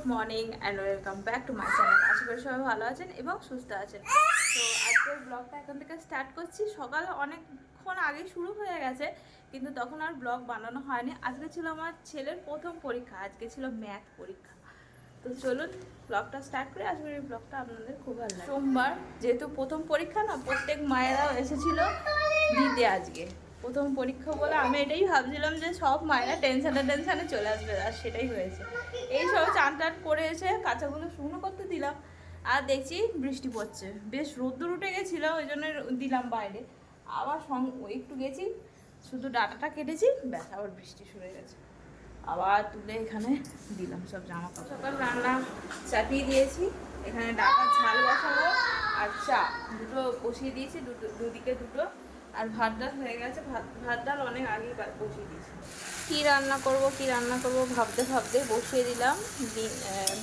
Good morning and welcome back to my channel. আশা করি সবাই ভালো আছেন এবং সুস্থ আছেন। তো আজকের ব্লগটা এখন থেকে স্টার্ট করছি। সকাল অনেকক্ষণ আগে শুরু হয়ে গেছে, কিন্তু তখন আর ব্লগ বানানো হয়নি। আজকে ছিল আমার ছেলের প্রথম পরীক্ষা, আজকে ছিল ম্যাথ পরীক্ষা। তো চলুন ব্লগটা স্টার্ট করে, আজকে এই ব্লগটা আপনাদের খুব ভালো লাগে। সোমবার যেহেতু প্রথম পরীক্ষা না, প্রত্যেক মায়েরাও এসেছিল দিতে। আজকে প্রথম পরীক্ষা বলে আমি এটাই ভাবছিলাম যে সব মায়েরা টেনশনে চলে আসবে, আর সেটাই হয়েছে। এই সব চান টান করে এসে কাঁচাগুলো শুকনো করতে দিলাম, আর দেখছি বৃষ্টি পড়ছে। বেশ রোদ্দুর উঠে গেছিলো, ওই জন্য দিলাম বাইরে। আবার একটু গেছি, শুধু ডাটাটা কেটেছি, ব্যাস আবার বৃষ্টি শুরু হয়ে গেছে। আবার তুলে এখানে দিলাম সব জামা কাপড়। সকাল রান্না চাপিয়ে দিয়েছি, এখানে ডাটার ঝাল বসাবো আর চা দুটো বসিয়ে দিয়েছি, দুদিকে দুটো। আর ভাত ডাল হয়ে গেছে, ভাত ডাল অনেক আগে বসিয়ে দিয়েছি। কি রান্না করব ভাবতে ভাবতে বসিয়ে দিলাম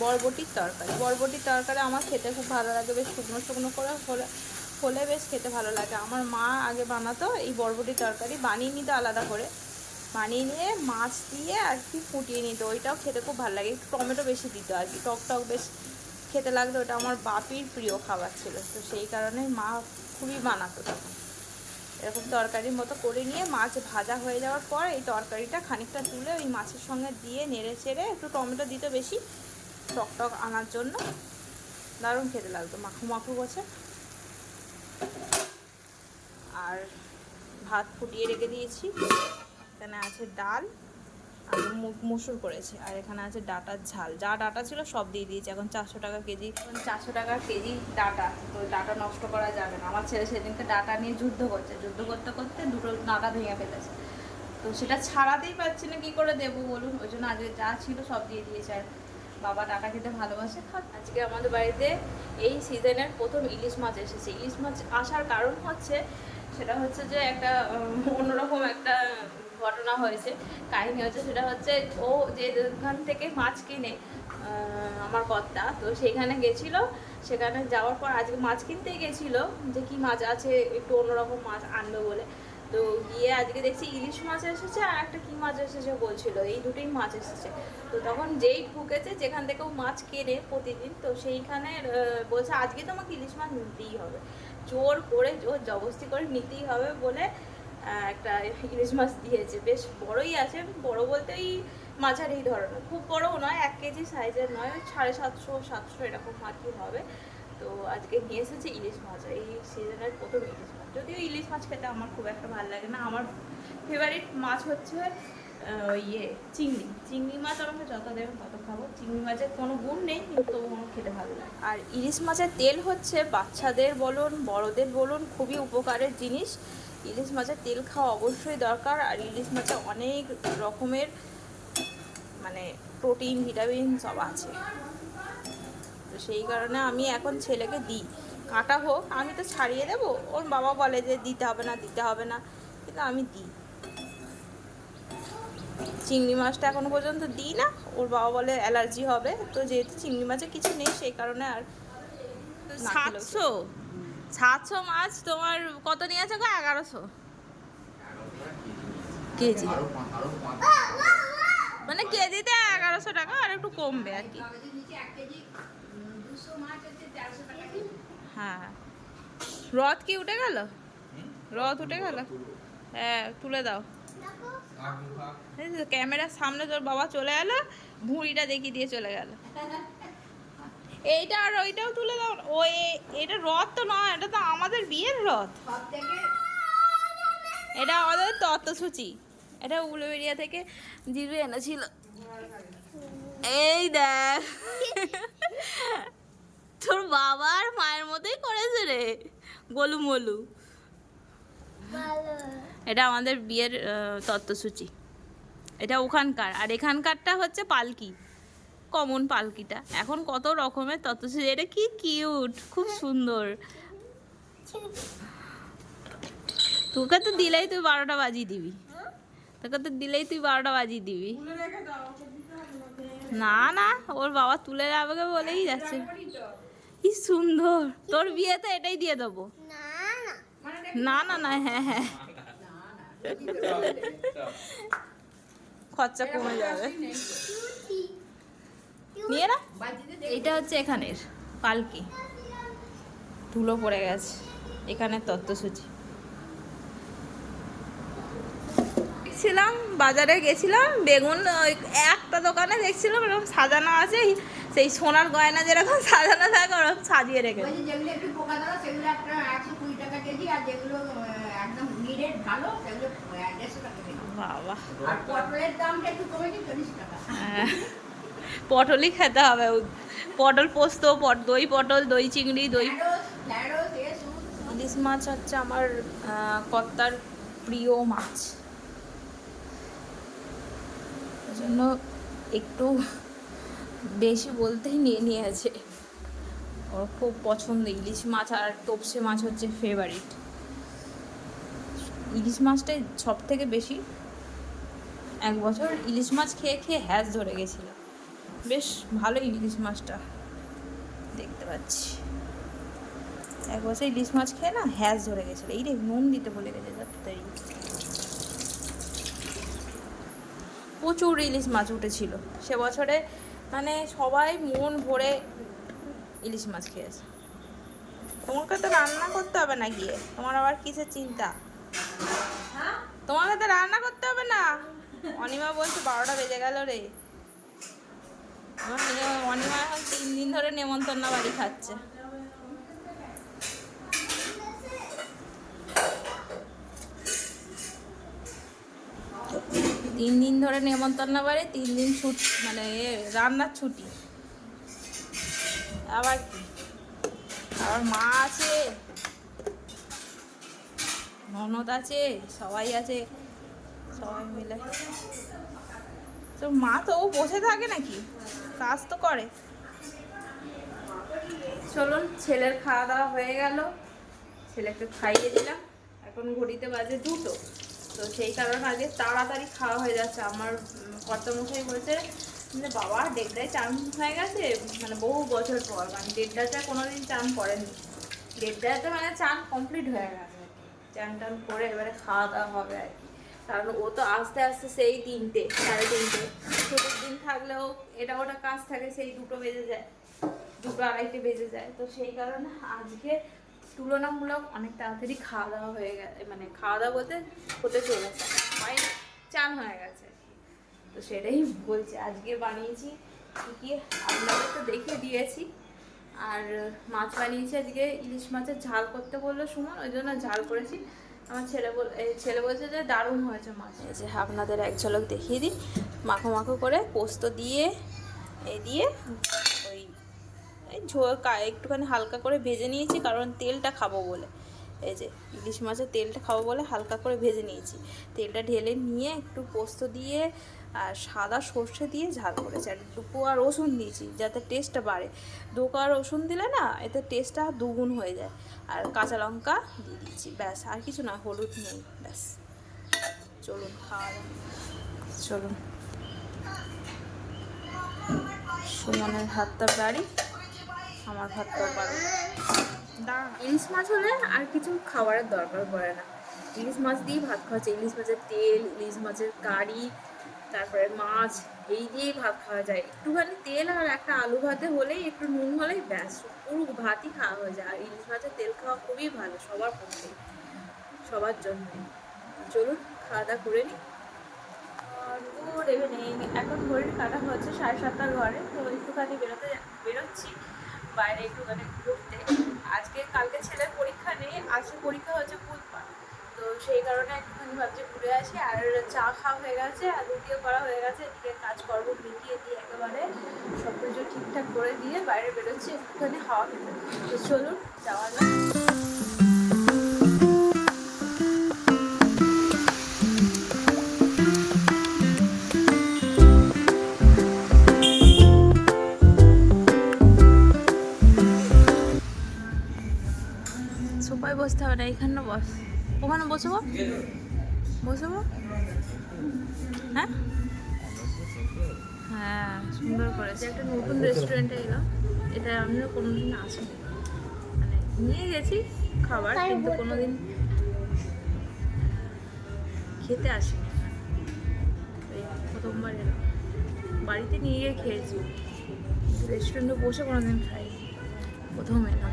বরবটির তরকারি। বরবটির তরকারি আমার খেতে খুব ভালো লাগে, বেশ শুকনো শুকনো করে হলে বেশ খেতে ভালো লাগে। আমার মা আগে বানাতো এই বরবটির তরকারি, বানিয়ে নিত আলাদা করে, বানিয়ে নিয়ে মাছ দিয়ে আর কি ফুটিয়ে নিত। ওইটাও খেতে খুব ভালো লাগে, একটু টমেটো বেশি দিত আর কি, টক বেশ খেতে লাগতো। ওটা আমার বাপির প্রিয় খাবার ছিল, তো সেই কারণে মা খুবই বানাতো তখন। এরকম তরকারির মতো করে নিয়ে মাছ ভাজা হয়ে যাওয়ার পর এই তরকারিটা খানিকটা তুলে ওই মাছের সঙ্গে দিয়ে নেড়ে চেড়ে, একটু টমেটো দিত বেশি টক আনার জন্য, দারুণ খেতে লাগতো, মাখু মাখু বসে। আর ভাত ফুটিয়ে রেখে দিয়েছি, এখানে আছে ডাল আর মসুর করেছি, আর এখানে আছে ডাটার ঝাল। যা ডাটা ছিল সব দিয়ে দিয়েছি। এখন 400 টাকা কেজি, 400 টাকা কেজি ডাটা, তো ডাটা নষ্ট করা যাবে না। আমার ছেলে সেদিনকে ডাটা নিয়ে যুদ্ধ করতে করতে দুটো ডাটা ভেঙে ফেলেছে, তো সেটা ছাড়াতেই পারছি না, কী করে দেবো বলুন। ওই জন্য আজকে যা ছিল সব দিয়ে দিয়েছে। আর বাবা ডাটা খেতে ভালোবাসে, আজকে আমাদের বাড়িতে এই সিজনের প্রথম ইলিশ মাছ এসেছে। ইলিশ মাছ আসার কারণ হচ্ছে, সেটা হচ্ছে যে একটা অন্যরকম একটা ঘটনা হয়েছে, কাহিনী হচ্ছে। সেটা হচ্ছে ও যে দোকান থেকে মাছ কিনে আমার কর্তা, তো সেখানে গেছিলো। সেখানে যাওয়ার পর আজকে মাছ কিনতেই গেছিলো, যে কি মাছ আছে, একটু অন্যরকম মাছ আনবে বলে। তো গিয়ে আজকে দেখছি ইলিশ মাছ এসেছে আর একটা কী মাছ এসেছে বলছিল, এই দুটোই মাছ এসেছে। তো তখন যেই ঢুকেছে, যেখান থেকে ও মাছ কেনে প্রতিদিন, তো সেইখানে বলছে আজকে তো আমাকে ইলিশ মাছ নিতেই হবে, জোর জবরদস্তি করে নিতেই হবে বলে একটা ইলিশ মাছ দিয়েছে। বেশ বড়ই আছে, বড় বলতে ওই মাঝারি এই ধরনের, খুব বড়ও নয়, 1 কেজি সাইজের নয়, 750-700 এরকম আর কি হবে। তো আজকে নিয়ে এসেছে ইলিশ মাছ, এই সিজনের প্রথম ইলিশ মাছ। যদিও ইলিশ মাছ খেতে আমার খুব একটা ভালো লাগে না, আমার ফেভারিট মাছ হচ্ছে চিংড়ি মাছ। আমাকে যত দেবেন তত খাবো। চিংড়ি মাছের কোনো গুণ নেই, কিন্তু আমার খেতে ভালো লাগে। আর ইলিশ মাছের তেল হচ্ছে বাচ্চাদের বলুন বড়দের বলুন খুবই উপকারের জিনিস। ইলিশ মাছের তেল খাওয়া অবশ্যই দরকার। আর ইলিশ মাছে অনেক রকমের মানে প্রোটিন ভিটামিন সব আছে, তো সেই কারণে আমি এখন ছেলেকে দিই। কাঁটা হোক, আমি তো ছাড়িয়ে দেবো, ওর বাবা বলে যে দিতে হবে না, কিন্তু আমি দিই। চিংড়ি মাছটা এখনো পর্যন্ত দিই না, ওর বাবা বলে অ্যালার্জি হবে, তো যেহেতু চিংড়ি মাছে কিছু নেই সেই কারণে আর। 700 মাছ তোমার কত নিয়েছে গো? 1100 কেজি, মানে কেজিতে 1100 টাকা, আর একটু কমবে আর কি। হ্যাঁ, রথ কি উঠে গেল? রথ উঠে গেল, হ্যাঁ তুলে দাও। ক্যামেরার সামনে তোর বাবা চলে এলো, ভুঁড়িটা দেখিয়ে দিয়ে চলে গেল। এইটা আর ওইটাও তুলে দাও। ওই এটা রথ তো নয়, এটা তো আমাদের বিয়ের রথ, এটা আমাদের তত্ত্বসূচি। এটা উলুবেড়িয়া থেকে জিজু এনেছিল। এই দেখ, তোর বাবার মায়ের মতোই করেছে রে, গোলু মোলু। এটা আমাদের বিয়ের তত্ত্বসূচি, এটা ওখানকার। আর এখানকারটা হচ্ছে পালকি, কমন পালকিটা। এখন কত রকমের তত্ত্বসূচি, এটা কি কিউট, খুব সুন্দর। তোকে তো দিলেই তুই 12টা বাজিয়ে দিবি, না ওর বাবা তুলে যাবে বলেই যাচ্ছে। কি সুন্দর, তোর বিয়েতে এটাই দিয়ে দেবো। না, হ্যাঁ খরচা কমে যাবে। নিয়ে না। এটা হচ্ছে এখানের পালকি, ধুলো পড়ে গেছে। এখানে তত্ত্বসূচি দেখছিলাম, বাজারে গেছিলাম, বেগুন ওই একটা দোকানে দেখছিলাম এরকম সাজানো আছে, সেই সোনার গয়না যেরকম সাজানো থাকে ওরকম সাজিয়ে রেখেছে। যেগুলো একটু পোকা ধরা সেগুলো একটা 120 টাকা কেজি, আর যেগুলো একদম নিরেট ভালো সেগুলো 150 টাকা কেজি। বাবা, আর পটলের দামটা একটু কমেছে 40 টাকা। পটলই খেতে হবে, পটল পোস্ত, দই পটল, দই চিংড়ি, দই। ইলিশ মাছ হচ্ছে আমার কর্তার প্রিয় মাছ, জন্য একটু বেশি বলতেই নিয়ে নিয়েছে। ওর খুব পছন্দ ইলিশ মাছ, আর তোপসে মাছ হচ্ছে ফেভারিট। ইলিশ মাছটাই সব থেকে বেশি। এক বছর ইলিশ মাছ খেয়ে খেয়ে হ্যাস ধরে গেছিল, বেশ ভালো ইলিশ মাছটা দেখতে পাচ্ছি। এক বছর ইলিশ মাছ খেয়ে না হ্যাস ধরে গেছিলো। এই রে, নুন দিতে বলে গেছে তাড়াতাড়ি। প্রচুর ইলিশ মাছ উঠেছিল সে বছরে, মানে সবাই মন ভরে ইলিশ মাছ খেয়েছে। তোমাকে তো রান্না করতে হবে না গিয়ে, তোমার আবার কিসের চিন্তা? তোমাকে তো রান্না করতে হবে না। অনিমা বলছে 12টা বেজে গেল রে। আমার অনিমা এখন 3 দিন ধরে নেমন্তন্ন বাড়ি খাচ্ছে। তিন দিন ধরে নেমন্তন্ন বাড়ি, 3 দিন ছুটি, মানে রান্নার ছুটি। আবার কি, আবার মা আছে, ননদ আছে, সবাই আছে, সবাই মিলে। তো মা তো ও বসে থাকে নাকি, কাজ তো করে। চলুন, ছেলের খাওয়া দাওয়া হয়ে গেল, ছেলেকে খাইয়ে দিলাম। এখন ঘড়িতে বাজে 2টো, তো সেই কারণে আগে তাড়াতাড়ি খাওয়া হয়ে যাচ্ছে। আমার কর্তামশাই বলছে যে বাবা 1:30টায় চান হয়ে গেছে, মানে বহু বছর পর, মানে 1:30টায় কোনোদিন চান করেনি, 1:30টায় মানে চান কমপ্লিট হয়ে গেছে। চান টান করে এবারে খাওয়া দাওয়া হবে আর কি। কারণ ও তো আস্তে আস্তে সেই 3টে 3:30, ছুটির দিন থাকলেও এটা ওটা কাজ থাকে, সেই 2টো বেজে যায়, 2টো 2:30 বেজে যায়। তো সেই কারণে আজকে তুলনামূলক অনেক তাড়াতাড়ি খাওয়া দাওয়া হয়ে গেছে, মানে খাওয়া দাওয়া বলতে হতে চলেছে, হয় চান হয়ে গেছে। তো সেটাই বলছি, আজকে বানিয়েছি কি আপনাদের তো দেখে দিয়েছি। আর মাছ বানিয়েছি আজকে, ইলিশ মাছের ঝাল করতে বললো সুমন, ওই জন্য ঝাল করেছি। আমার ছেলে বলছে যে দারুণ হয়েছে মাছ। এই যে আপনাদের এক ঝলক দেখিয়ে দিই, মাখো মাখো করে পোস্ত দিয়ে দিয়ে ওই একটুখানি হালকা করে ভেজে নিয়েছি, কারণ তেলটা খাবো বলে। এই যে ইলিশ মাছের তেলটা খাবো বলে হালকা করে ভেজে নিয়েছি। তেলটা ঢেলে নিয়ে একটু পোস্ত দিয়ে আর সাদা সর্ষে দিয়ে ঝাল করেছি, আর 2 কোয়া রসুন দিয়েছি যাতে টেস্টটা বাড়ে। 2 কোয়া রসুন দিলে না এতে টেস্টটা দ্বিগুণ হয়ে যায়। আর কাঁচা লঙ্কা দিয়ে দিয়েছি, ব্যাস, আর কিছু না, হলুদ নেই, ব্যাস। চলুন খাওয়া দাওয়া, চলুন। সুমনের হাতটা বাড়ি, আমার ভাতটাও পারো। ইলিশ মাছ হলে আর কিছু খাবারের দরকার পড়ে না, ইলিশ মাছ দিয়েই ভাত খাওয়া যায়। ইলিশ মাছের তেল, ইলিশ মাছের কারি, তারপরে মাছ, এই দিয়েই ভাত খাওয়া যায়। একটুখানি তেল আর একটা আলু ভাতে হলেই, একটু নুন হলেই ব্যাস, পুরো ভাতই খাওয়া হয়ে যায়। আর ইলিশ মাছের তেল খাওয়া খুবই ভালো সবার পক্ষে, সবার জন্যই। চলুন খাওয়া দাওয়া করে নিই। গুড ইভিনিং, এখন ঘড়ির কাটা হচ্ছে 7:30 ঘরে। তো একটুখানি বেরোচ্ছি বাইরে, একটুখানি ঘুরতে। কালকে ছেলের পরীক্ষা নেই, আজকে পরীক্ষা হচ্ছে বুধবার, তো সেই কারণে একটুখানি ভাবছি ঘুরে আসি। আর চা খাওয়া হয়ে গেছে, আর রুটিও করা হয়ে গেছে, এদিকে কাজকর্ম মিটিয়ে দিয়ে একেবারে সব কিছু ঠিকঠাক করে দিয়ে বাইরে বেরোচ্ছি একটুখানি হাওয়া খেতে। তো চলুন যাওয়া যাক। সোফায় বসতে হবে না, এখানে বস, ওখানে বসবো, হ্যাঁ হ্যাঁ, সুন্দর করেছে। একটা নতুন রেস্টুরেন্টে এলাম, এটা আমিও কোনোদিন আসিনি, মানে নিয়ে গেছি খাবার, কিন্তু কোনোদিন খেতে আসিনি এখানে, এই প্রথমবার এলাম। বাড়িতে নিয়ে গিয়ে খেয়েছি, রেস্টুরেন্টে বসে কোনোদিন খাইনি, প্রথম এলাম।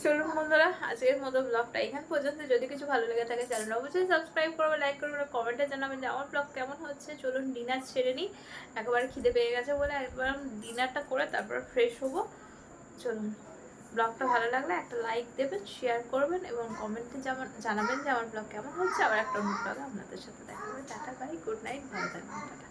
চলুন বন্ধুরা, আজকের মতো ব্লগটা এখান পর্যন্ত। যদি কিছু ভালো লেগে থাকে চ্যানেল অবশ্যই সাবস্ক্রাইব করবে, লাইক করবে, কমেন্টে জানাবেন যে আমার ব্লগ কেমন হচ্ছে। চলুন ডিনার ছেড়ে নিই, একেবারে খিদে পেয়ে গেছে বলে একবার ডিনারটা করে তারপর ফ্রেশ হবো। চলুন, ব্লগটা ভালো লাগলে একটা লাইক দেবেন, শেয়ার করবেন এবং কমেন্টে জানাবেন যে আমার ব্লগ কেমন হচ্ছে। আবার একটা অন্য ব্লগে আপনাদের সাথে দেখা হবে। টাটা, বাই, গুড নাইট, ভালো থাকবেন, টাটা।